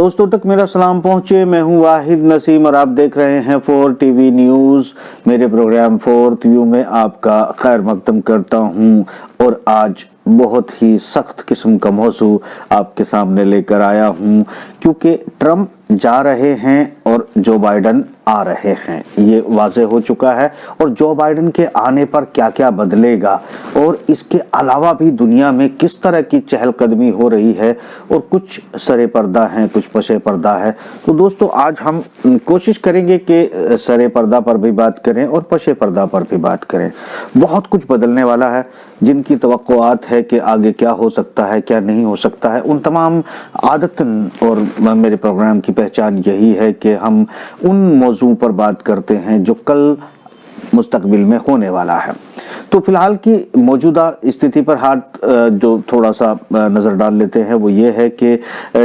दोस्तों तक मेरा सलाम पहुंचे। मैं हूं वाहिद नसीम और आप देख रहे हैं 4 टीवी न्यूज़। मेरे प्रोग्राम 4th व्यू में आपका खैर मकदम करता हूं और आज बहुत ही सख्त किस्म का मौजू आपके सामने लेकर आया हूं, क्योंकि ट्रंप जा रहे हैं और जो बाइडन आ रहे हैं, ये वाज़े हो चुका है। और जो बाइडन के आने पर क्या क्या बदलेगा और इसके अलावा भी दुनिया में किस तरह की चहलकदमी हो रही है, और कुछ सरे पर्दा है, कुछ पशे पर्दा है। तो दोस्तों आज हम कोशिश करेंगे कि सरे पर्दा पर भी बात करें और पशे पर्दा पर भी बात करें। बहुत कुछ बदलने वाला है, जिनकी तवक्कुआत है कि आगे क्या हो सकता है, क्या नहीं हो सकता है। उन तमाम आदतन और मेरे प्रोग्राम की पहचान यही है कि हम उन मौजू पर बात करते हैं जो कल मुस्तकबिल में होने वाला है। तो फिलहाल की मौजूदा स्थिति पर हाथ जो थोड़ा सा नज़र डाल लेते हैं, वो ये है कि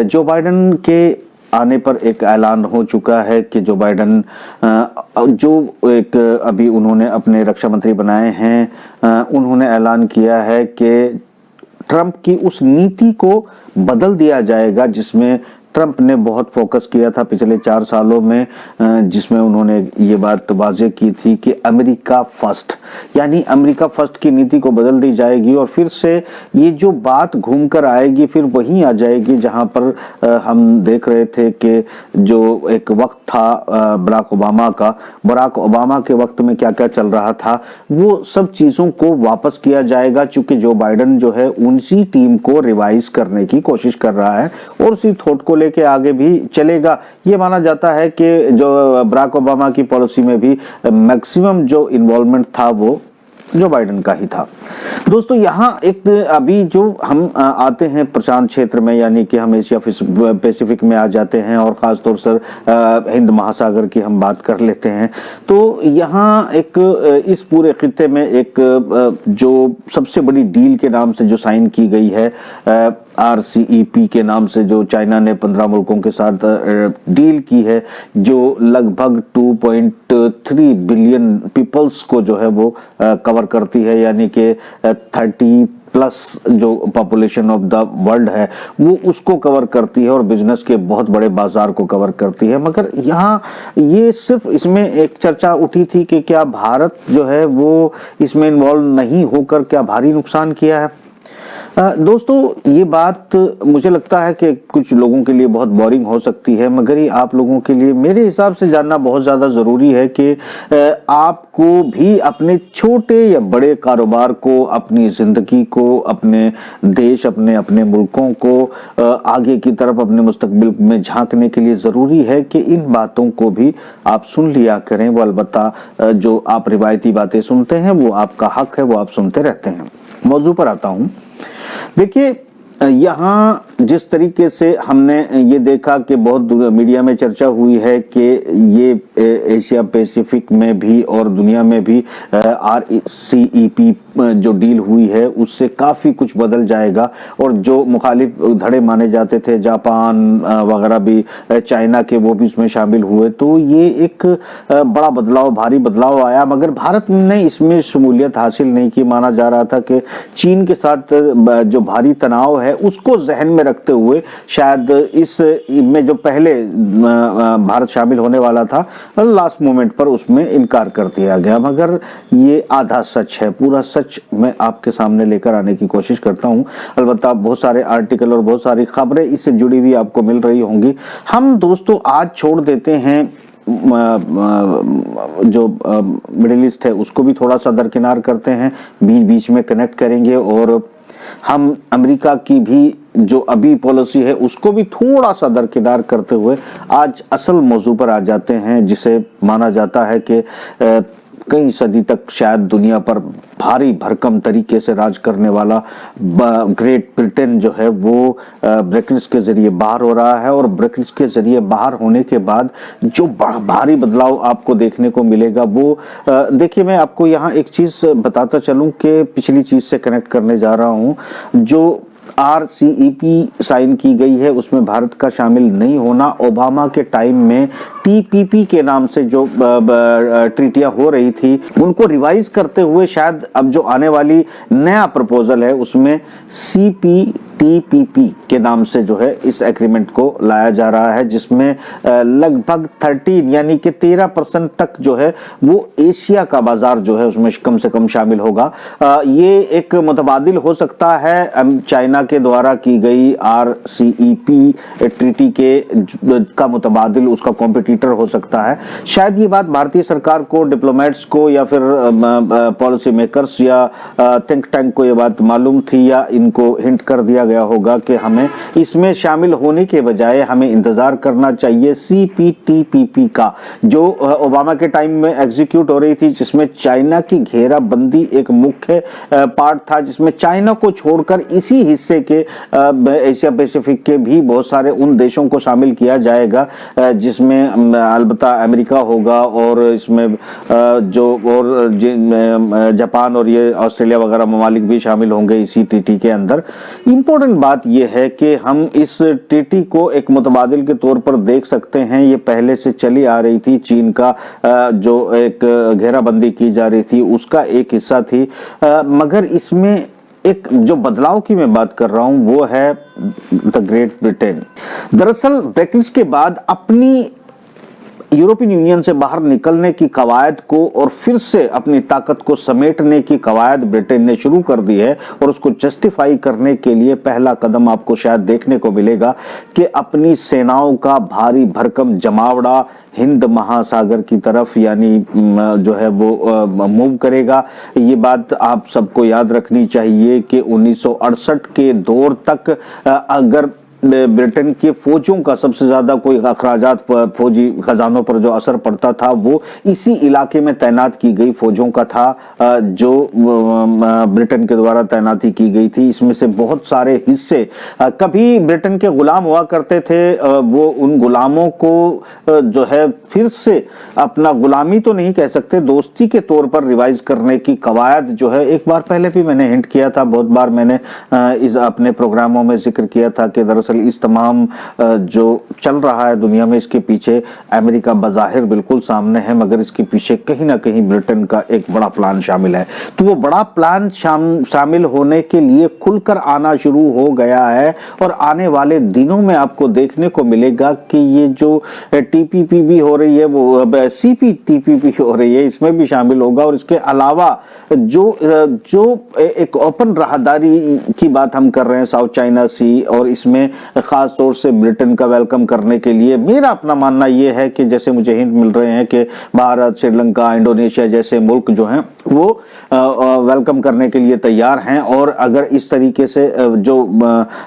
जो बाइडन के आने पर एक ऐलान हो चुका है कि जो बाइडन जो एक अभी उन्होंने अपने रक्षा मंत्री बनाए हैं, उन्होंने ऐलान किया है कि ट्रंप की उस नीति को बदल दिया जाएगा जिसमें ट्रंप ने बहुत फोकस किया था पिछले 4 सालों में, जिसमें उन्होंने ये बात वाज़े की थी कि अमेरिका फर्स्ट, यानी अमेरिका फर्स्ट की नीति को बदल दी जाएगी। और फिर से ये जो बात घूम कर आएगी फिर वहीं आ जाएगी जहां पर हम देख रहे थे कि जो एक वक्त था बराक ओबामा के वक्त में क्या क्या चल रहा था, वो सब चीज़ों को वापस किया जाएगा, चूंकि जो बाइडन जो है उसी टीम को रिवाइज करने की कोशिश कर रहा है और उसी थॉट को लेके आगे भी चलेगा। ये माना जाता है कि जो बराक ओबामा की पॉलिसी में भी मैक्सिमम जो इन्वॉल्वमेंट था वो जो बाइडन का ही था। दोस्तों यहाँ एक अभी जो हम आते हैं प्रशांत क्षेत्र में, यानी कि हम एशिया पैसिफिक में आ जाते हैं और ख़ासतौर से हिंद महासागर की हम बात कर लेते हैं। तो यहाँ एक इस पूरे खित्ते में एक जो सबसे बड़ी डील के नाम से जो साइन की गई है, RCEP के नाम से जो चाइना ने 15 मुल्कों के साथ डील की है, जो लगभग 2.3 बिलियन पीपल्स को जो है वो कवर करती है, यानी कि 30+ जो पॉपुलेशन ऑफ द वर्ल्ड है वो उसको कवर करती है और बिजनेस के बहुत बड़े बाजार को कवर करती है। मगर यहाँ ये सिर्फ इसमें एक चर्चा उठी थी कि क्या भारत जो है वो इसमें इन्वॉल्व नहीं होकर क्या भारी नुकसान किया है। दोस्तों ये बात मुझे लगता है कि कुछ लोगों के लिए बहुत बोरिंग हो सकती है, मगर ये आप लोगों के लिए मेरे हिसाब से जानना बहुत ज़्यादा ज़रूरी है कि आपको भी अपने छोटे या बड़े कारोबार को, अपनी ज़िंदगी को, अपने देश, अपने मुल्कों को आगे की तरफ अपने मुस्तकबिल में झांकने के लिए ज़रूरी है कि इन बातों को भी आप सुन लिया करें। वो अलबत्ता जो आप रिवायती बातें सुनते हैं वो आपका हक है, वो आप सुनते रहते हैं। मौजू पर आता हूँ। देखिए यहाँ जिस तरीके से हमने ये देखा कि बहुत मीडिया में चर्चा हुई है कि ये एशिया पैसिफिक में भी और दुनिया में भी RCEP जो डील हुई है उससे काफ़ी कुछ बदल जाएगा, और जो मुखालिफ धड़े माने जाते थे जापान वगैरह भी, चाइना के, वो भी उसमें शामिल हुए। तो ये एक बड़ा बदलाव, भारी बदलाव आया, मगर भारत ने इसमें शमूलियत हासिल नहीं की। माना जा रहा था कि चीन के साथ जो भारी तनाव है उसको जहन में रखते हुए शायद इस में जो पहले भारत शामिल होने वाला था, लास्ट मोमेंट पर उसमें इनकार कर दिया गया। मगर ये आधा सच है, पूरा सच मैं आपके सामने लेकर आने की कोशिश करता हूं। अलबत्ता बहुत सारे आर्टिकल और बहुत सारी खबरें इससे जुड़ी हुई आपको मिल रही होंगी। हम दोस्तों आज छोड़ देते हैं जो मिडिल ईस्ट है उसको भी थोड़ा सा दरकिनार करते हैं, बीच बीच में कनेक्ट करेंगे, और हम अमेरिका की भी जो अभी पॉलिसी है उसको भी थोड़ा सा दरकिनार करते हुए आज असल मौजू पर आ जाते हैं, जिसे माना जाता है कि कई सदी तक शायद दुनिया पर भारी भरकम तरीके से राज करने वाला ग्रेट ब्रिटेन जो है वो ब्रेक्सिट के जरिए बाहर हो रहा है। और ब्रेक्सिट के जरिए बाहर होने के बाद जो भारी बदलाव आपको देखने को मिलेगा वो देखिए, मैं आपको यहाँ एक चीज़ बताता चलूँ कि पिछली चीज़ से कनेक्ट करने जा रहा हूँ। जो RCEP साइन की गई है उसमें भारत का शामिल नहीं होना, ओबामा के टाइम में TPP के नाम से जो ट्रीटियां हो रही थी उनको रिवाइज करते हुए शायद अब जो आने वाली नया प्रपोजल है उसमें TPP के नाम से जो है इस एग्रीमेंट को लाया जा रहा है, जिसमें लगभग 13 यानी कि 13% तक जो है वो एशिया का बाजार जो है उसमें कम से कम शामिल होगा। ये एक मुतबादिल हो सकता है चाइना के द्वारा की गई RCEP ट्रीटी का मुतबादिल, उसका कॉम्पिटिटर हो सकता है। शायद ये बात भारतीय सरकार को, डिप्लोमेट्स को या फिर पॉलिसी मेकर्स या थिंक टैंक को ये बात मालूम थी या इनको हिंट कर दिया गया होगा कि हमें इसमें शामिल होने के बजाय हमें इंतजार करना चाहिए CPTPP का, जो ओबामा के टाइम में एग्जीक्यूट हो रही थी, जिसमें चाइना की घेराबंदी एक मुख्य पार्ट था, जिसमें चाइना को छोड़कर इसी हिस्से के एशिया पैसिफिक के भी बहुत सारे उन देशों को शामिल किया जाएगा, जिसमें अलबत्ता अमेरिका होगा और इसमें जो और जापान और ये ऑस्ट्रेलिया वगैरह ममालिक भी शामिल होंगे इसी टीटी के अंदर। इंपॉर्टेंट बात यह है कि हम इस टीटी को एक मुतबादिल के तौर पर देख सकते हैं। ये पहले से चली आ रही थी, चीन का जो एक घेराबंदी की जा रही थी उसका एक हिस्सा थी, मगर इसमें एक जो बदलाव की मैं बात कर रहा हूं वो है द ग्रेट ब्रिटेन। दरअसल ब्रेक्जिट के बाद अपनी यूरोपियन यूनियन से बाहर निकलने की कवायद को और फिर से अपनी ताकत को समेटने की कवायद ब्रिटेन ने शुरू कर दी है, और उसको जस्टिफाई करने के लिए पहला कदम आपको शायद देखने को मिलेगा कि अपनी सेनाओं का भारी भरकम जमावड़ा हिंद महासागर की तरफ यानी जो है वो मूव करेगा। ये बात आप सबको याद रखनी चाहिए कि 1968 के दौर तक अगर ब्रिटेन के फौजियों का सबसे ज्यादा कोई अखराजात फौजी खजानों पर जो असर पड़ता था वो इसी इलाके में तैनात की गई फौजियों का था, जो ब्रिटेन के द्वारा तैनाती की गई थी। इसमें से बहुत सारे हिस्से कभी ब्रिटेन के गुलाम हुआ करते थे, वो उन गुलामों को जो है फिर से अपना गुलामी तो नहीं कह सकते, दोस्ती के तौर पर रिवाइज करने की कवायद जो है, एक बार पहले भी मैंने हिंट किया था, बहुत बार मैंने इस अपने प्रोग्रामों में जिक्र किया था कि दरअसल इस तमाम जो चल रहा है दुनिया में इसके पीछे अमेरिका बज़ाहिर बिल्कुल सामने है, मगर इसके पीछे कहीं ना कहीं ब्रिटेन का एक बड़ा प्लान शामिल है। तो वो बड़ा प्लान शामिल होने के लिए खुलकर आना शुरू हो गया है, और आने वाले दिनों में आपको देखने को मिलेगा कि ये जो TPP भी हो रही है वो CPTPP हो रही है, इसमें भी शामिल होगा। और इसके अलावा जो एक ओपन राहदारी की बात हम कर रहे हैं साउथ चाइना सी, और इसमें खास तौर से ब्रिटेन का वेलकम करने के लिए मेरा अपना मानना यह है कि जैसे मुझे हिंट मिल रहे हैं कि भारत, श्रीलंका, इंडोनेशिया जैसे मुल्क जो हैं वो वेलकम करने के लिए तैयार हैं। और अगर इस तरीके से जो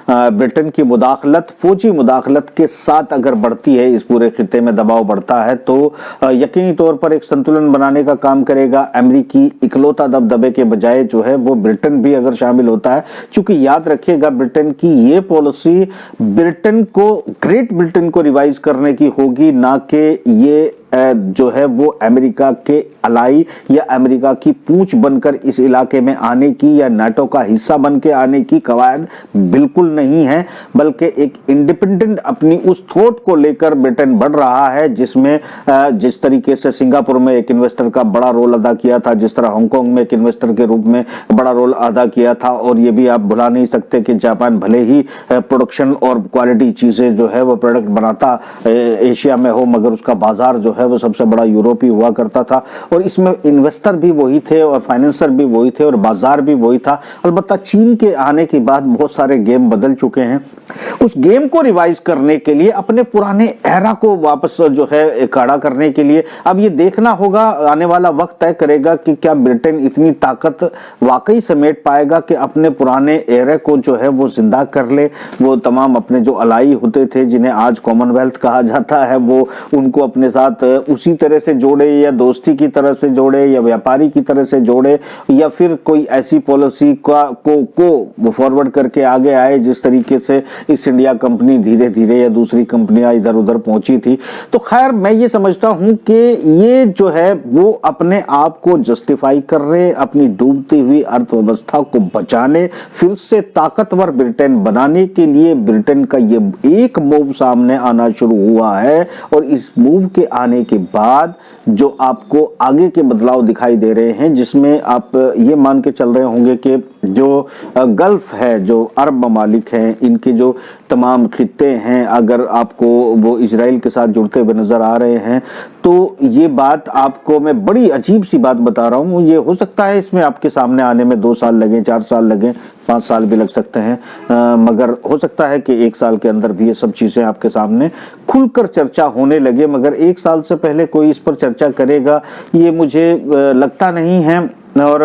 ब्रिटेन की मुदाखलत, फौजी मुदाखलत के साथ अगर बढ़ती है, इस पूरे खित्ते में दबाव बढ़ता है, तो यकीनी तौर पर एक संतुलन बनाने का काम करेगा। अमेरिकी इकलौता दबदबे के बजाय जो है वो ब्रिटेन भी अगर शामिल होता है, चूंकि याद रखिएगा ब्रिटेन की ये पॉलिसी ब्रिटेन को, ग्रेट ब्रिटेन को रिवाइज करने की होगी, ना कि ये जो है वो अमेरिका के अलाई या अमेरिका की पूंछ बनकर इस इलाके में आने की या नाटो का हिस्सा बन के आने की कवायद बिल्कुल नहीं है, बल्कि एक इंडिपेंडेंट अपनी उस थॉट को लेकर ब्रिटेन बढ़ रहा है, जिसमें जिस तरीके से सिंगापुर में एक इन्वेस्टर का बड़ा रोल अदा किया था, जिस तरह हांगकांग में एक इन्वेस्टर के रूप में बड़ा रोल अदा किया था। और ये भी आप भुला नहीं सकते कि जापान भले ही प्रोडक्शन और क्वालिटी चीजें जो है वो प्रोडक्ट बनाता एशिया में हो, मगर उसका बाजार जो है वो सबसे बड़ा यूरोप ही हुआ करता था, और इसमें इन्वेस्टर भी वही थे और फाइनेंसर भी वही थे और बाजार भी वही था। अलबत्ता चीन के आने के बाद बहुत सारे गेम बदल चुके हैं। उस गेम को रिवाइज करने के लिए, अपने पुराने एरा को वापस जो है खड़ा करने के लिए अब ये देखना होगा, आने वाला वक्त तय करेगा कि क्या ब्रिटेन इतनी ताकत वाकई समेट पाएगा कि अपने पुराने एरा को जो है वो जिंदा कर ले। वो तमाम अपने जो अलाई होते थे, जिन्हें आज कॉमनवेल्थ कहा जाता है, वो उनको अपने साथ उसी तरह से जोड़े, या दोस्ती की तरह से जोड़े, या व्यापारी की तरह से जोड़े, या फिर कोई ऐसी पॉलिसी को फॉरवर्ड करके आगे आए जिस तरीके से ईस्ट इंडिया कंपनी धीरे धीरे या दूसरी कंपनियां इधर उधर पहुंची थी। तो खैर मैं ये समझता हूं कि ये जो है वो अपने आप को जस्टिफाई कर रहे, अपनी डूबती हुई अर्थव्यवस्था को बचाने, फिर से ताकतवर ब्रिटेन बनाने के लिए ब्रिटेन का ये एक मूव सामने आना शुरू हुआ है। और इस मूव के आने के बाद जो आपको आगे के बदलाव दिखाई दे रहे हैं, जिसमें आप ये मान के चल रहे होंगे कि जो गल्फ है, जो अरब ममालिक हैं, इनके जो तमाम खित्ते हैं, अगर आपको वो इजराइल के साथ जुड़ते हुए नजर आ रहे हैं, तो ये बात आपको मैं बड़ी अजीब सी बात बता रहा हूँ। ये हो सकता है इसमें आपके सामने आने में 2 साल लगे, 4 साल लगे, 5 साल भी लग सकते हैं, मगर हो सकता है कि 1 साल के अंदर भी ये सब चीजें आपके सामने खुलकर चर्चा होने लगे। मगर 1 साल से पहले कोई इस पर चर्चा करेगा, ये मुझे लगता नहीं है, और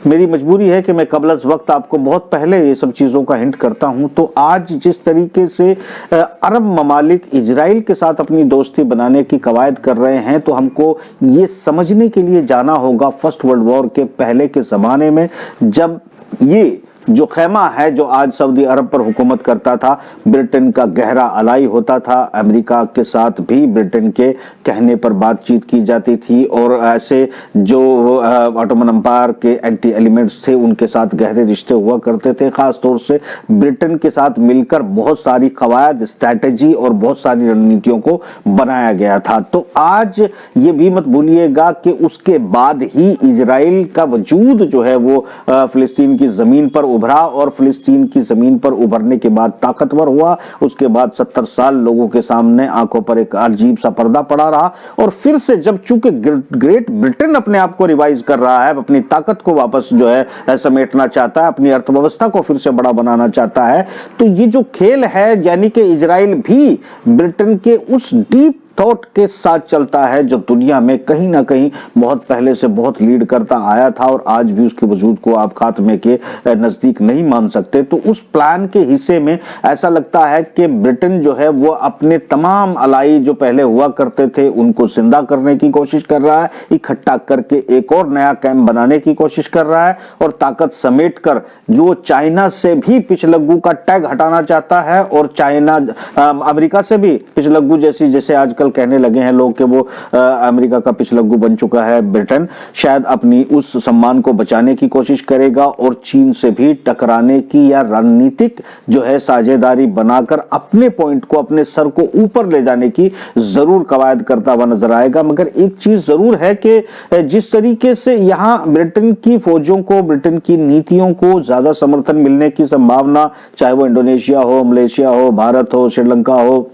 मेरी मजबूरी है कि मैं कबल वक्त आपको बहुत पहले ये सब चीज़ों का हिंट करता हूं। तो आज जिस तरीके से अरब ममालिक इजराइल के साथ अपनी दोस्ती बनाने की कवायद कर रहे हैं, तो हमको ये समझने के लिए जाना होगा फर्स्ट वर्ल्ड वॉर के पहले के ज़माने में, जब ये जो खैमा है जो आज सऊदी अरब पर हुकूमत करता था, ब्रिटेन का गहरा अलाई होता था। अमेरिका के साथ भी ब्रिटेन के कहने पर बातचीत की जाती थी, और ऐसे जो ऑटोमन एम्पायर के एंटी एलिमेंट्स थे उनके साथ गहरे रिश्ते हुआ करते थे। खास तौर से ब्रिटेन के साथ मिलकर बहुत सारी कवायद, स्ट्रैटेजी और बहुत सारी रणनीतियों को बनाया गया था। तो आज ये भी मत भूलिएगा कि उसके बाद ही इजराइल का वजूद जो है वो फिलिस्तीन की जमीन पर उभरा, और फिलिस्तीन की जमीन पर उभरने के बाद ताकतवर हुआ। उसके बाद 70 साल लोगों के सामने आंखों पर एक अजीब सा पर्दा पड़ा रहा, और फिर से जब चूंकि ग्रेट ब्रिटेन अपने आप को रिवाइज कर रहा है, अपनी ताकत को वापस जो है समेटना चाहता है, अपनी अर्थव्यवस्था को फिर से बड़ा बनाना चाहता है, तो ये जो खेल है, यानी कि इजराइल भी ब्रिटेन के उस डीप थॉट के साथ चलता है जो दुनिया में कहीं ना कहीं बहुत पहले से बहुत लीड करता आया था, और आज भी उसके वजूद को आप खात्मे के नजदीक नहीं मान सकते। तो उस प्लान के हिस्से में ऐसा लगता है कि ब्रिटेन जो है वो अपने तमाम अलाई जो पहले हुआ करते थे उनको जिंदा करने की कोशिश कर रहा है, इकट्ठा करके एक और नया कैंप बनाने की कोशिश कर रहा है, और ताकत समेट कर जो चाइना से भी पिछलग्गू का टैग हटाना चाहता है, और चाइना अमेरिका से भी पिछलग्गू जैसे आजकल कहने लगे हैं लोग कि वो अमेरिका का पिछलग्गू बन चुका है ब्रिटेन, शायद अपनी उस सम्मान को बचाने की कोशिश करेगा, और चीन से भी टकराने की या रणनीतिक जो है साझेदारी बनाकर अपने पॉइंट को, अपने सर को ऊपर ले जाने की जरूर कवायद करता हुआ नजर आएगा। मगर एक चीज जरूर है कि जिस तरीके से यहां ब्रिटेन की फौजों को, ब्रिटेन की नीतियों को ज्यादा समर्थन मिलने की संभावना, चाहे वो इंडोनेशिया हो, मलेशिया हो, भारत हो, श्रीलंका हो,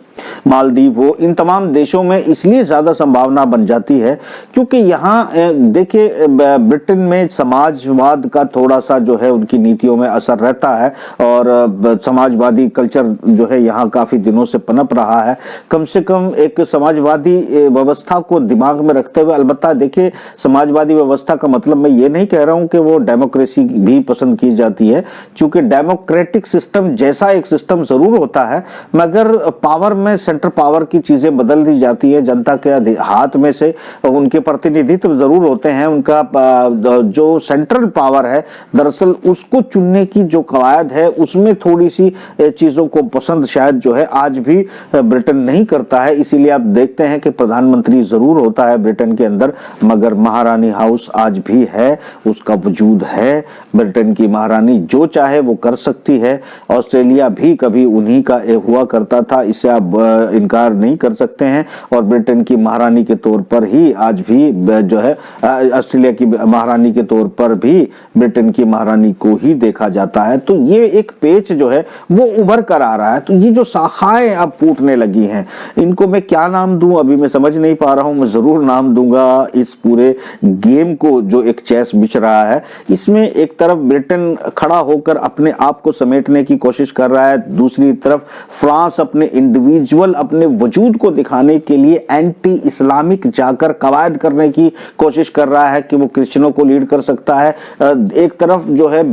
मालदीव हो, इन तमाम देशों में इसलिए ज्यादा संभावना बन जाती है क्योंकि यहाँ देखिए ब्रिटेन में समाजवाद का थोड़ा सा जो है उनकी नीतियों में असर रहता है, और समाजवादी कल्चर जो है यहाँ काफी दिनों से पनप रहा है। कम से कम एक समाजवादी व्यवस्था को दिमाग में रखते हुए, अलबत्ता देखिए समाजवादी व्यवस्था का मतलब मैं ये नहीं कह रहा हूँ कि वो डेमोक्रेसी भी पसंद की जाती है, क्योंकि डेमोक्रेटिक सिस्टम जैसा एक सिस्टम जरूर होता है, मगर पावर में सेंट्रल पावर की चीजें बदल दी जाती है। जनता के हाथ में से उनके प्रतिनिधित्व जरूर होते हैं, उनका जो सेंट्रल पावर है दरअसल उसको चुनने की जो कवायद है उसमें थोड़ी सी चीजों को पसंद शायद जो है आज भी ब्रिटेन नहीं करता है। इसीलिए आप देखते हैं कि प्रधानमंत्री जरूर होता है ब्रिटेन के अंदर, मगर महारानी हाउस आज भी है, उसका वजूद है। ब्रिटेन की महारानी जो चाहे वो कर सकती है। ऑस्ट्रेलिया भी कभी उन्हीं का हुआ करता था, इससे आप इनकार नहीं कर सकते हैं, और ब्रिटेन की महारानी के तौर पर ही आज भी जो है ऑस्ट्रेलिया की महारानी के तौर पर भी ब्रिटेन की महारानी को ही देखा जाता है। तो ये एक पेच जो है वो उभर कर आ रहा है। तो ये जो शाखाएं अब फूटने लगी हैं, इनको मैं क्या नाम दूं अभी मैं समझ नहीं पा रहा हूं। मैं जरूर नाम दूंगा इस पूरे गेम को जो एक चेस बिछ रहा है। इसमें एक तरफ ब्रिटेन खड़ा होकर अपने आप को समेटने की कोशिश कर रहा है, दूसरी तरफ फ्रांस अपने इंडिविजुअल अपने वजूद को दिखाने के लिए एंटी इस्लामिक जाकर कवायद करने की कोशिश कर रहा है कि वो क्रिश्चियनों को लीड कर सकता है। एक तरफ जो है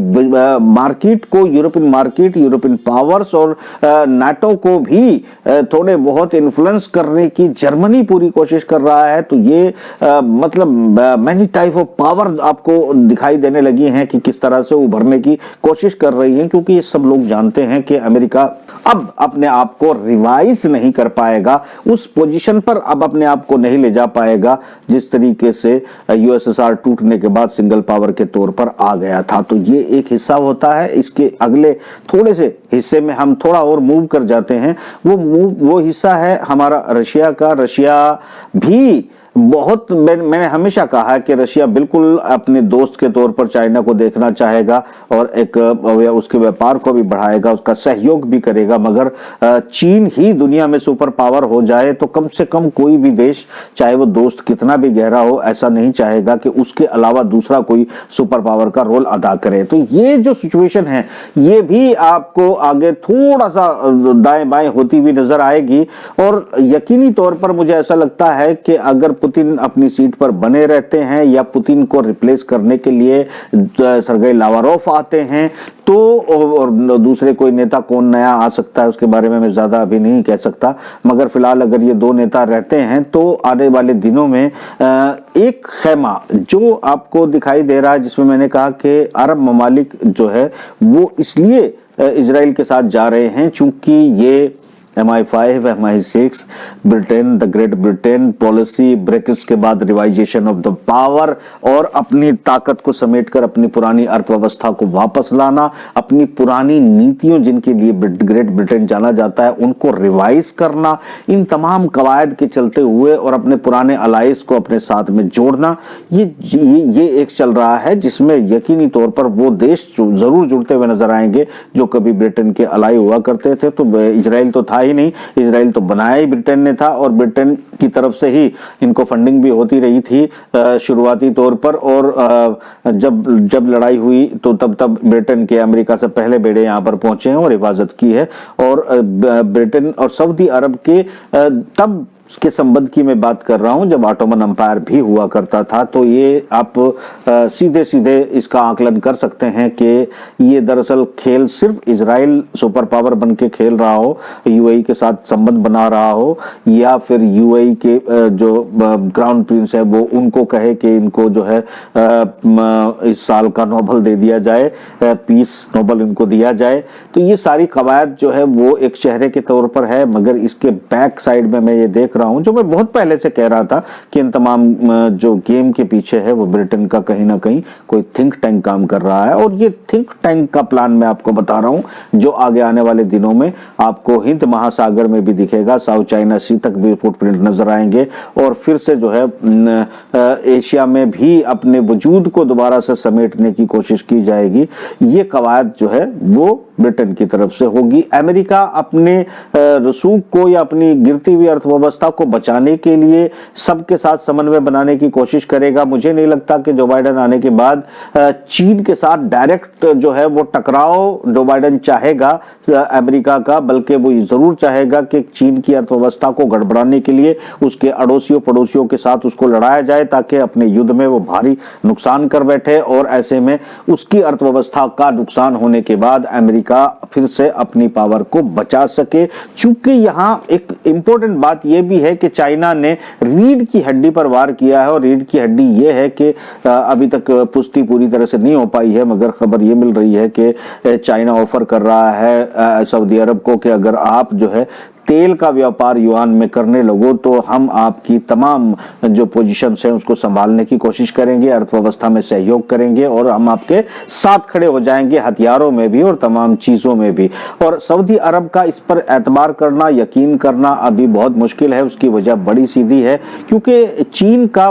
मार्केट को, यूरोपियन मार्केट, यूरोपियन पावर्स और नाटो को भी थोड़े बहुत इन्फ्लुएंस करने की जर्मनी पूरी कोशिश कर रहा है। तो ये मतलब मैनी टाइप ऑफ पावर आपको दिखाई देने लगी हैं कि किस तरह से उभरने की कोशिश कर रही है, क्योंकि ये सब लोग जानते हैं कि अमेरिका अब अपने आप को रिवाइज नहीं कर पाएगा, उस पोजीशन पर अब अपने आप को नहीं ले जा पाएगा जिस तरीके से यूएसएसआर टूटने के बाद सिंगल पावर के तौर पर आ गया था। तो ये एक हिस्सा होता है। इसके अगले थोड़े से हिस्से में हम थोड़ा और मूव कर जाते हैं। वो हिस्सा है हमारा रशिया का। रशिया भी बहुत मैंने हमेशा कहा है कि रशिया बिल्कुल अपने दोस्त के तौर पर चाइना को देखना चाहेगा और एक उसके व्यापार को भी बढ़ाएगा, उसका सहयोग भी करेगा, मगर चीन ही दुनिया में सुपर पावर हो जाए तो कम से कम कोई भी देश, चाहे वो दोस्त कितना भी गहरा हो, ऐसा नहीं चाहेगा कि उसके अलावा दूसरा कोई सुपर पावर का रोल अदा करे। तो ये जो सिचुएशन है ये भी आपको आगे थोड़ा सा दाएं बाएं होती हुई नजर आएगी और यकीनी तौर पर मुझे ऐसा लगता है कि अगर पुतिन अपनी सीट पर बने रहते हैं या पुतिन को रिप्लेस करने के लिए सर्गेई लावारोव आते हैं तो, और दूसरे कोई नेता कौन नया आ सकता है उसके बारे में मैं ज्यादा अभी नहीं कह सकता, मगर फिलहाल अगर ये दो नेता रहते हैं तो आने वाले दिनों में एक खेमा जो आपको दिखाई दे रहा है, जिसमें मैंने कहा कि अरब ममालिक जो है वो इसलिए इजराइल के साथ जा रहे हैं चूंकि ये MI5, MI6, Britain, the great Britain policy, Brexit के बाद रिवाइजेशन ऑफ द पावर और अपनी ताकत को समेटकर अपनी पुरानी अर्थव्यवस्था को वापस लाना, अपनी पुरानी नीतियों जिनके लिए ग्रेट ब्रिटेन जाना जाता है उनको रिवाइज करना, इन तमाम कवायद के चलते हुए और अपने पुराने अलाइस को अपने साथ में जोड़ना, ये एक चल रहा है जिसमें यकीनी तौर पर वो देश जरूर जुड़ते हुए नजर आएंगे जो कभी ब्रिटेन के अलाई हुआ करते थे। तो इजराइल तो था ही नहीं, इजराइल तो बनाया ही ब्रिटेन ने था और ब्रिटेन की तरफ से ही इनको फंडिंग भी होती रही थी शुरुआती तौर पर, और जब लड़ाई हुई तो तब ब्रिटेन के अमेरिका से पहले बेड़े यहां पर पहुंचे हैं और हिफाजत की है। और ब्रिटेन और सऊदी अरब के तब के संबंध की मैं बात कर रहा हूं जब ऑटोमन एम्पायर भी हुआ करता था। तो ये आप सीधे सीधे इसका आकलन कर सकते हैं कि ये दरअसल खेल सिर्फ इजराइल सुपर पावर बन के खेल रहा हो, यूएई के साथ संबंध बना रहा हो, या फिर यूएई के जो क्राउन प्रिंस है वो उनको कहे कि इनको जो है इस साल का नोबेल दे दिया जाए, पीस नोबेल इनको दिया जाए। तो ये सारी कवायद जो है वो एक चेहरे के तौर पर है, मगर इसके बैक साइड में मैं ये देख रहा हूं जो मैं बहुत पहले से कह रहा था कि इन तमाम जो गेम के पीछे है वो ब्रिटेन का कहीं ना कहीं कोई थिंक टैंक काम कर रहा है। और ये थिंक टैंक का प्लान मैं आपको बता रहा हूं जो आगे आने वाले दिनों में आपको हिंद महासागर में भी दिखेगा, साउथ चाइना सी तक भी फुटप्रिंट नजर आएंगे और फिर से जो है एशिया में भी अपने वजूद को दोबारा से समेटने की कोशिश की जाएगी। ये कवायद जो है वो ब्रिटेन की तरफ से होगी। अमेरिका अपने रसूख को या अपनी गिरती हुई अर्थव्यवस्था को बचाने के लिए सबके साथ समन्वय बनाने की कोशिश करेगा। मुझे नहीं लगता कि जो बाइडेन आने के बाद चीन के साथ डायरेक्ट जो है वो टकराव जो बाइडेन चाहेगा अमेरिका का, बल्कि वो जरूर चाहेगा कि चीन की अर्थव्यवस्था को गड़बड़ाने के लिए उसके अड़ोसियों पड़ोसियों के साथ उसको लड़ाया जाए ताकि अपने युद्ध में वो भारी नुकसान कर बैठे और ऐसे में उसकी अर्थव्यवस्था का नुकसान होने के बाद अमेरिका फिर से अपनी पावर को बचा सके। चूंकि यहां एक इंपॉर्टेंट बात यह भी है कि चाइना ने रीढ़ की हड्डी पर वार किया है और रीढ़ की हड्डी यह है कि अभी तक पुष्टि पूरी तरह से नहीं हो पाई है, मगर खबर यह मिल रही है कि चाइना ऑफर कर रहा है सऊदी अरब को कि अगर आप जो है तेल का व्यापार युआन में करने लगो तो हम आपकी तमाम जो पोजीशंस हैं उसको संभालने की कोशिश करेंगे, अर्थव्यवस्था में सहयोग करेंगे और हम आपके साथ खड़े हो जाएंगे हथियारों में भी और तमाम चीजों में भी। और सऊदी अरब का इस पर एतबार करना, यकीन करना अभी बहुत मुश्किल है। उसकी वजह बड़ी सीधी है क्योंकि चीन का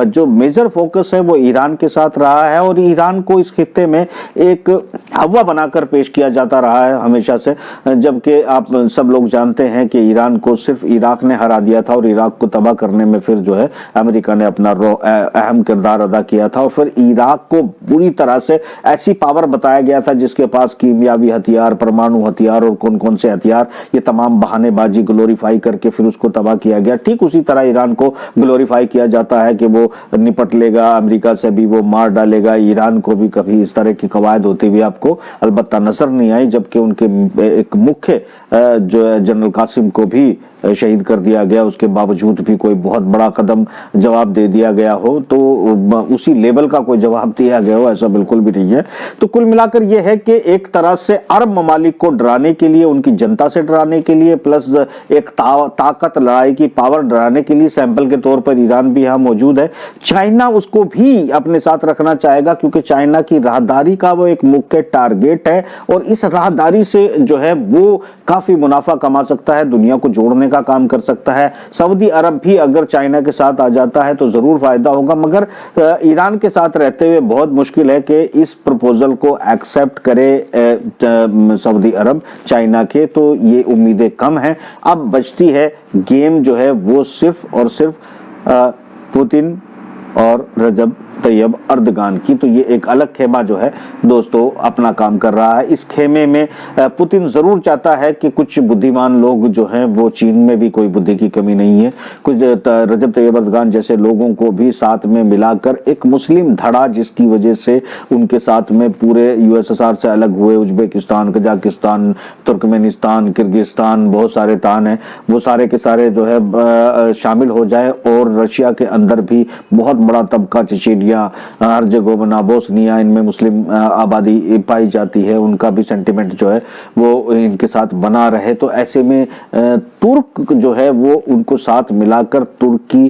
जो मेजर फोकस है वो ईरान के साथ रहा है और ईरान को इस खित्ते में एक हवा बनाकर पेश किया जाता रहा है हमेशा से, जबकि आप सब लोग जानते हैं कि ईरान को सिर्फ इराक ने हरा दिया था और इराक को तबाह करने में फिर जो है अमेरिका ने अपना अहम किरदार अदा किया था। और फिर इराक को पूरी तरह से ऐसी पावर बताया गया था जिसके पास कीमियावी हथियार, परमाणु हथियार और कौन कौन से हथियार, ये तमाम बहानेबाजी ग्लोरीफाई करके फिर उसको तबाह किया गया। ठीक उसी तरह ईरान को ग्लोरीफाई किया जाता है कि वो निपट लेगा, अमेरिका से भी वो मार डालेगा। ईरान को भी कभी इस तरह की कवायद होती हुई आपको अलबत्ता नजर नहीं आई, जबकि उनके एक मुख्य जो जनरल कासिम को भी शहीद कर दिया गया, उसके बावजूद भी कोई बहुत बड़ा कदम जवाब दे दिया गया हो तो उसी लेवल का कोई जवाब दिया गया हो ऐसा बिल्कुल भी नहीं है। तो कुल मिलाकर यह है कि एक तरह से अरब ममालिक को डराने के लिए, उनकी जनता से डराने के लिए, प्लस एक ताकत लड़ाई की पावर डराने के लिए सैंपल के तौर पर ईरान भी यहां मौजूद है। चाइना उसको भी अपने साथ रखना चाहेगा क्योंकि चाइना की राहदारी का वो एक मुख्य टारगेट है और इस राहदारी से जो है वो काफी मुनाफा कमा सकता है, दुनिया को जोड़ने का काम कर सकता है। सऊदी अरब भी अगर चाइना के साथ आ जाता है तो जरूर फायदा होगा, मगर ईरान के साथ रहते हुए बहुत मुश्किल है कि इस प्रपोजल को एक्सेप्ट करे सऊदी अरब चाइना के, तो ये उम्मीदें कम हैं। अब बचती है गेम जो है वो सिर्फ और सिर्फ पुतिन और रजब तैयब अर्दगान की। तो ये एक अलग खेमा जो है दोस्तों अपना काम कर रहा है। इस खेमे में पुतिन जरूर चाहता है कि कुछ बुद्धिमान लोग जो हैं वो, चीन में भी कोई बुद्धि की कमी नहीं है, कुछ रजब तैयब अर्दगान जैसे लोगों को भी साथ में मिलाकर एक मुस्लिम धड़ा, जिसकी वजह से उनके साथ में पूरे यूएसएसआर से अलग हुए उज्बेकिस्तान, कजाकिस्तान, तुर्कमेनिस्तान, किर्गिस्तान, बहुत सारे तान हैं, वो सारे के सारे जो है शामिल हो जाए। और रशिया के अंदर भी बहुत बड़ा तबका, चचेनिया, हर जगह बना, बोस्निया, इनमें मुस्लिम आबादी पाई जाती है, उनका भी सेंटिमेंट जो है वो इनके साथ बना रहे। तो ऐसे में तुर्क जो है वो उनको साथ मिलाकर तुर्की,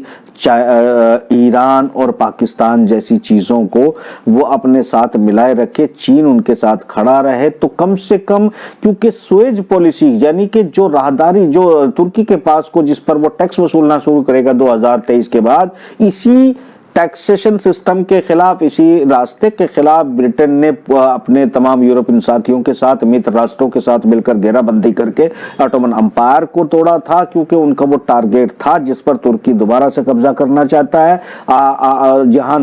ईरान और पाकिस्तान जैसी चीजों को वो अपने साथ मिलाए रखे, चीन उनके साथ खड़ा रहे, तो कम से कम, क्योंकि सुएज पॉलिसी यानी कि जो राहदारी जो तुर्की के पास को, जिस पर वो टैक्स वसूलना शुरू करेगा 2023 के बाद, इसी टैक्सेशन सिस्टम के खिलाफ, इसी रास्ते के खिलाफ ब्रिटेन ने अपने तमाम यूरोपियन साथियों के साथ, मित्र राष्ट्रों के साथ मिलकर घेराबंदी करके ऑटोमन अंपायर को तोड़ा था, क्योंकि उनका वो टारगेट था जिस पर तुर्की दोबारा से कब्जा करना चाहता है। जहां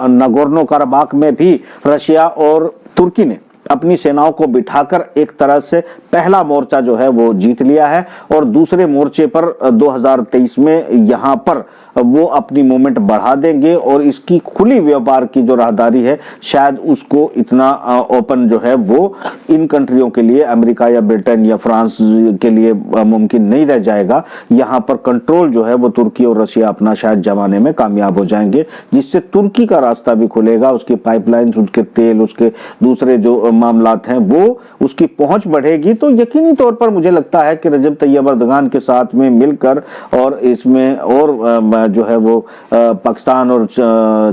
नागोर्नो कराबाख में भी रशिया और तुर्की ने अपनी सेनाओं को बिठाकर एक तरह से पहला मोर्चा जो है वो जीत लिया है, और दूसरे मोर्चे पर 2023 में यहां पर वो अपनी मूवमेंट बढ़ा देंगे, और इसकी खुली व्यापार की जो राहदारी है शायद उसको इतना ओपन जो है वो इन कंट्रियों के लिए, अमेरिका या ब्रिटेन या फ्रांस के लिए मुमकिन नहीं रह जाएगा। यहाँ पर कंट्रोल जो है वो तुर्की और रशिया अपना शायद जमाने में कामयाब हो जाएंगे, जिससे तुर्की का रास्ता भी खुलेगा, उसकी पाइपलाइंस, उसके तेल, उसके दूसरे जो मामलात हैं वो, उसकी पहुंच बढ़ेगी। तो यकीनी तौर पर मुझे लगता है कि रजब तैयब अर्दगान के साथ में मिलकर, और इसमें और जो है वो पाकिस्तान और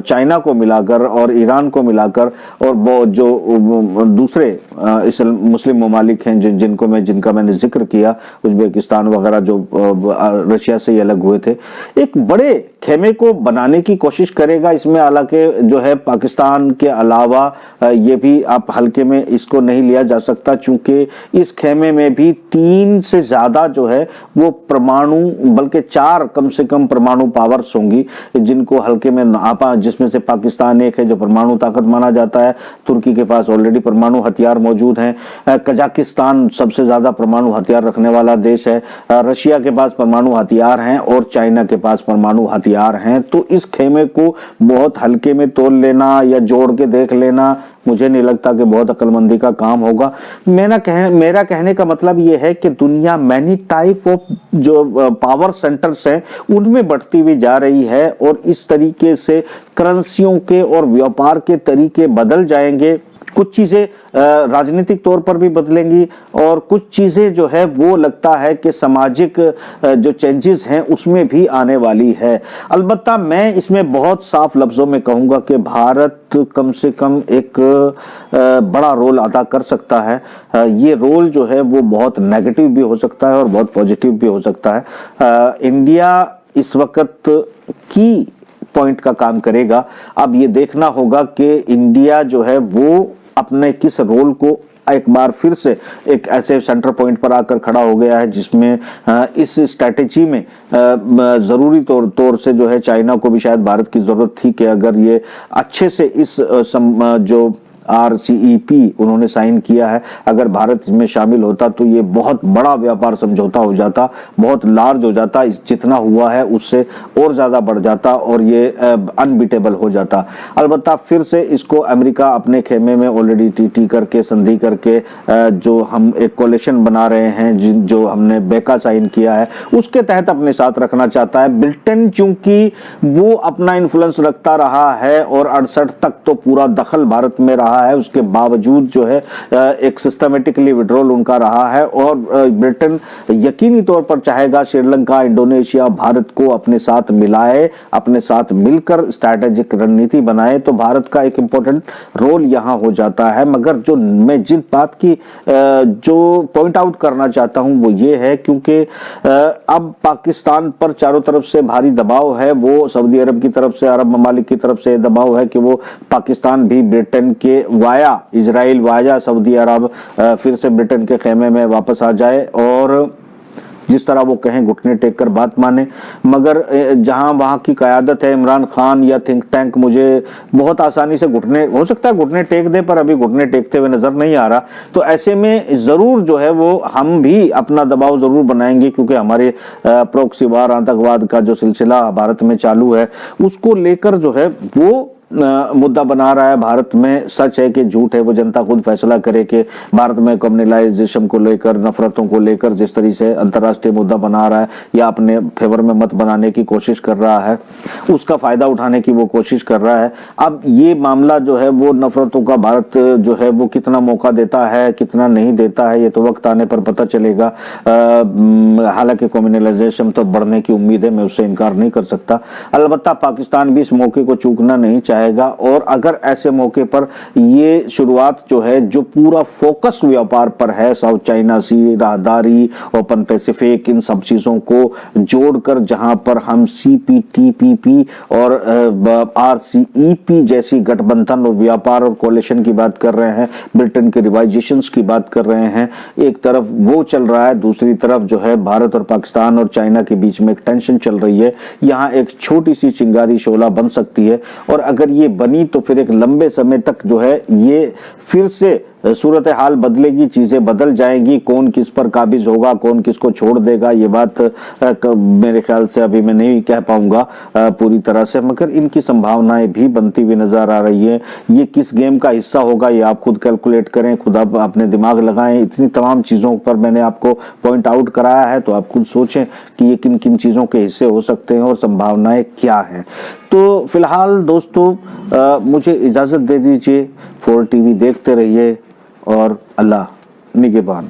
चाइना को मिलाकर और ईरान को मिलाकर, और वो जो दूसरे मुस्लिम ममालिक हैं जिनका मैंने जिक्र किया, उज्बेकिस्तान वगैरह जो रशिया से ही अलग हुए थे, एक बड़े खेमे को बनाने की कोशिश करेगा। इसमें हालांकि जो है पाकिस्तान के अलावा ये भी आप हल्के में इसको नहीं लिया जा सकता, चूंकि इस खेमे में भी 3 से ज्यादा जो है वो परमाणु, बल्कि 4 कम से कम परमाणु पावर्स होंगी जिनको हल्के में नापा, जिसमें से पाकिस्तान एक है जो परमाणु ताकत माना जाता है, तुर्की के पास ऑलरेडी परमाणु हथियार मौजूद हैं, कजाकिस्तान सबसे ज्यादा परमाणु हथियार रखने वाला देश है, रशिया के पास परमाणु हथियार हैं, और चाइना के पास परमाणु हथियार हैं। तो इस खेमे को बहुत हल्के में तोल लेना या जोड़ के देख लेना मुझे नहीं लगता कि बहुत अक्लमंदी का काम होगा। मेरा कहने का मतलब यह है कि दुनिया मैनी टाइप ऑफ जो पावर सेंटर्स हैं उनमें बढ़ती हुई जा रही है, और इस तरीके से करेंसियों के और व्यापार के तरीके बदल जाएंगे। कुछ चीजें राजनीतिक तौर पर भी बदलेंगी, और कुछ चीजें जो है वो लगता है कि सामाजिक जो चेंजेस हैं उसमें भी आने वाली है। अलबत्ता मैं इसमें बहुत साफ लफ्जों में कहूंगा कि भारत कम से कम एक बड़ा रोल अदा कर सकता है। ये रोल जो है वो बहुत नेगेटिव भी हो सकता है और बहुत पॉजिटिव भी हो सकता है। इंडिया इस वक्त की पॉइंट का काम करेगा। अब ये देखना होगा कि इंडिया जो है वो अपने किस रोल को एक बार फिर से एक ऐसे सेंटर पॉइंट पर आकर खड़ा हो गया है, जिसमें इस स्ट्रैटेजी में जरूरी तौर से जो है चाइना को भी शायद भारत की जरूरत थी कि अगर ये अच्छे से इस जो RCEP उन्होंने साइन किया है, अगर भारत इसमें शामिल होता तो ये बहुत बड़ा व्यापार समझौता हो जाता, बहुत लार्ज हो जाता, जितना हुआ है उससे और ज्यादा बढ़ जाता, और ये अनबीटेबल हो जाता। अलबत्ता फिर से इसको अमेरिका अपने खेमे में ऑलरेडी टीटी करके, संधि करके, जो हम एक कोलिशन बना रहे हैं, जो हमने बेका साइन किया है, उसके तहत अपने साथ रखना चाहता है। ब्रिटेन चूंकि वो अपना इन्फ्लुएंस रखता रहा है और 68 तक तो पूरा दखल भारत में रहा रहा है, उसके बावजूद जो है एक सिस्टमेटिकली विड्रॉल उनका रहा है और ब्रिटेन यकीनी तौर पर चाहेगा श्रीलंका, इंडोनेशिया, भारत को अपने साथ मिलाए, अपने साथ मिलकर स्ट्रैटेजिक रणनीति बनाए, तो भारत का एक इंपॉर्टेंट रोल यहां हो जाता है। मगर जो मैं जिस बात की जो पॉइंट आउट करना चाहता हूं वो ये है, क्योंकि अब पाकिस्तान पर चारों तरफ से भारी दबाव है, वो सऊदी अरब की तरफ से, अरब ममालिक की तरफ से दबाव है कि वो पाकिस्तान भी ब्रिटेन के वाया इजराइल, वाया सऊदी अरब फिर से ब्रिटेन के खेमे में वापस आ जाए और जिस तरह वो कहें घुटने टेक कर बात माने। मगर जहां वहां की कयादत है इमरान खान या थिंक टैंक मुझे बहुत आसानी से घुटने, हो सकता है घुटने टेक दे, पर अभी घुटने टेकते हुए नजर नहीं आ रहा। तो ऐसे में जरूर जो है वो हम भी अपना दबाव जरूर बनाएंगे, क्योंकि हमारे प्रॉक्सी वार, आतंकवाद का जो सिलसिला भारत में चालू है उसको लेकर जो है वो मुद्दा बना रहा है भारत में। सच है कि झूठ है, वो जनता खुद फैसला करे कि भारत में कम्युनलाइजेशन को लेकर, नफरतों को लेकर जिस तरीके से अंतर्राष्ट्रीय मुद्दा बना रहा है या अपने फेवर में मत बनाने की कोशिश कर रहा है, उसका फायदा उठाने की वो कोशिश कर रहा है। अब ये मामला जो है वो नफरतों का भारत जो है वो कितना मौका देता है, कितना नहीं देता है, ये तो वक्त आने पर पता चलेगा। हालांकि कम्युनलाइजेशन तो बढ़ने की उम्मीद है, मैं उससे इनकार नहीं कर सकता। अलबत्ता पाकिस्तान भी इस मौके को चूकना नहीं चाहेगा, और अगर ऐसे मौके पर ये शुरुआत जो है, जो पूरा फोकस व्यापार पर है, साउथ चाइना सी, राहदारी, ओपन पैसिफिक, इन सब चीजों को जोड़कर जहां पर हम CPTPP और RCEP जैसी गठबंधन और व्यापार और कोalition की बात कर रहे हैं, ब्रिटेन के रिवाइजेशंस की बात कर रहे हैं, एक तरफ वो चल रहा है, दूसरी तरफ जो है भारत और पाकिस्तान और चाइना के बीच में एक टेंशन चल रही है। यहां एक छोटी सी चिंगारी शोला बन सकती है, और अगर ये बनी तो फिर एक लंबे समय तक जो है ये फिर से सूरत हाल बदलेगी, चीजें बदल जाएंगी, कौन किस पर काबिज होगा, कौन किसको छोड़ देगा, ये बात मेरे ख्याल से अभी मैं नहीं कह पाऊंगा पूरी तरह से, मगर इनकी संभावनाएं भी बनती हुई नजर आ रही है। ये किस गेम का हिस्सा होगा ये आप खुद कैलकुलेट करें, खुद आप अपने दिमाग लगाएं। इतनी तमाम चीजों पर मैंने आपको पॉइंट आउट कराया है, तो आप खुद सोचें कि ये किन किन चीजों के हिस्से हो सकते हैं और संभावनाएं क्या हैं। तो फिलहाल दोस्तों मुझे इजाजत दे दीजिए, 4 TV देखते रहिए और अल्लाह निगहबान।